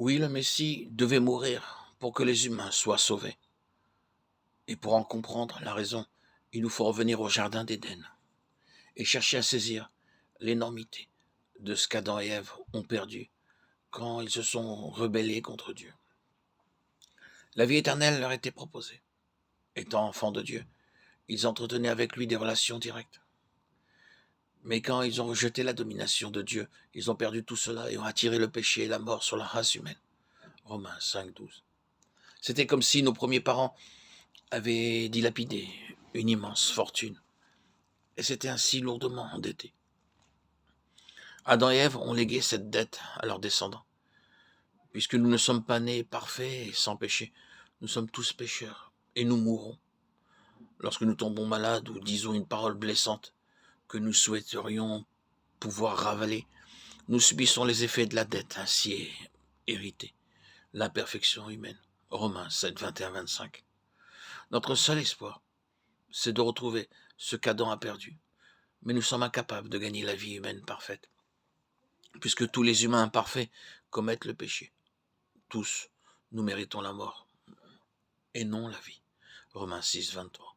Oui, le Messie devait mourir pour que les humains soient sauvés. Et pour en comprendre la raison, il nous faut revenir au jardin d'Éden et chercher à saisir l'énormité de ce qu'Adam et Ève ont perdu quand ils se sont rebellés contre Dieu. La vie éternelle leur était proposée. Étant enfants de Dieu, ils entretenaient avec lui des relations directes. Mais quand ils ont rejeté la domination de Dieu, ils ont perdu tout cela et ont attiré le péché et la mort sur la race humaine. Romains 5,12. C'était comme si nos premiers parents avaient dilapidé une immense fortune et s'étaient ainsi lourdement endettés. Adam et Ève ont légué cette dette à leurs descendants. Puisque nous ne sommes pas nés parfaits et sans péché, nous sommes tous pécheurs et nous mourrons. Lorsque nous tombons malades ou disons une parole blessante que nous souhaiterions pouvoir ravaler, nous subissons les effets de la dette ainsi héritée, l'imperfection humaine. Romains 7, 21-25. Notre seul espoir, c'est de retrouver ce qu'Adam a perdu. Mais nous sommes incapables de gagner la vie humaine parfaite, puisque tous les humains imparfaits commettent le péché. Tous, nous méritons la mort, et non la vie. Romains 6, 23.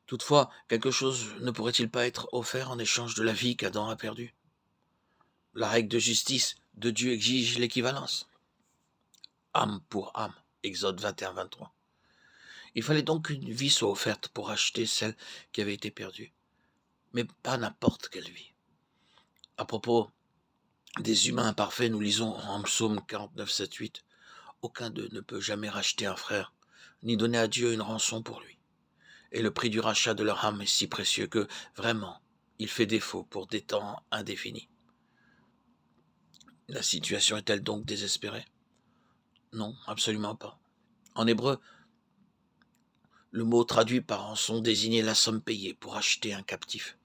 Toutefois, quelque chose ne pourrait-il pas être offert en échange de la vie qu'Adam a perdue? La règle de justice de Dieu exige l'équivalence. Âme pour âme, Exode 21, 23. Il fallait donc qu'une vie soit offerte pour acheter celle qui avait été perdue, mais pas n'importe quelle vie. À propos des humains imparfaits, nous lisons en Psaume 49, 7, 8, « Aucun d'eux ne peut jamais racheter un frère, ni donner à Dieu une rançon pour lui. Et le prix du rachat de leur âme est si précieux que, vraiment, il fait défaut pour des temps indéfinis. » La situation est-elle donc désespérée? Non, absolument pas. En hébreu, le mot traduit par rançon désignait la somme payée pour acheter un captif.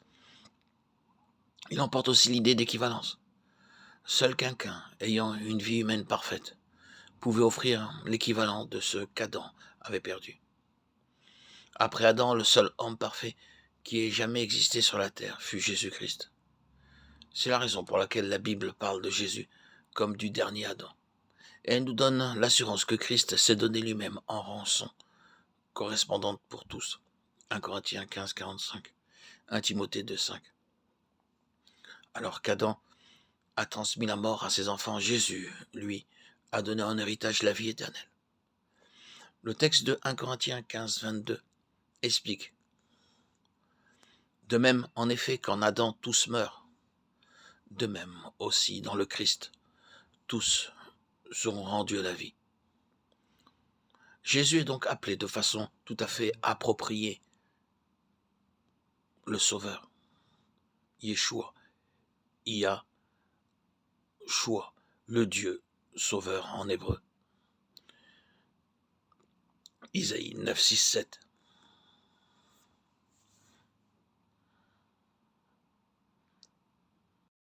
Il emporte aussi l'idée d'équivalence. Seul quelqu'un ayant une vie humaine parfaite pouvait offrir l'équivalent de ce qu'Adam avait perdu. Après Adam, le seul homme parfait qui ait jamais existé sur la terre fut Jésus-Christ. C'est la raison pour laquelle la Bible parle de Jésus comme du dernier Adam. Et elle nous donne l'assurance que Christ s'est donné lui-même en rançon, correspondante pour tous. 1 Corinthiens 15, 45, 1 Timothée 2, 5. Alors qu'Adam a transmis la mort à ses enfants, Jésus, lui, a donné en héritage la vie éternelle. Le texte de 1 Corinthiens 15, 22 explique. De même, en effet, qu'en Adam tous meurent, de même aussi dans le Christ, tous seront rendus à la vie. Jésus est donc appelé de façon tout à fait appropriée le Sauveur. Yeshua, Yahshua, le Dieu Sauveur en hébreu. Isaïe 9, 6, 7.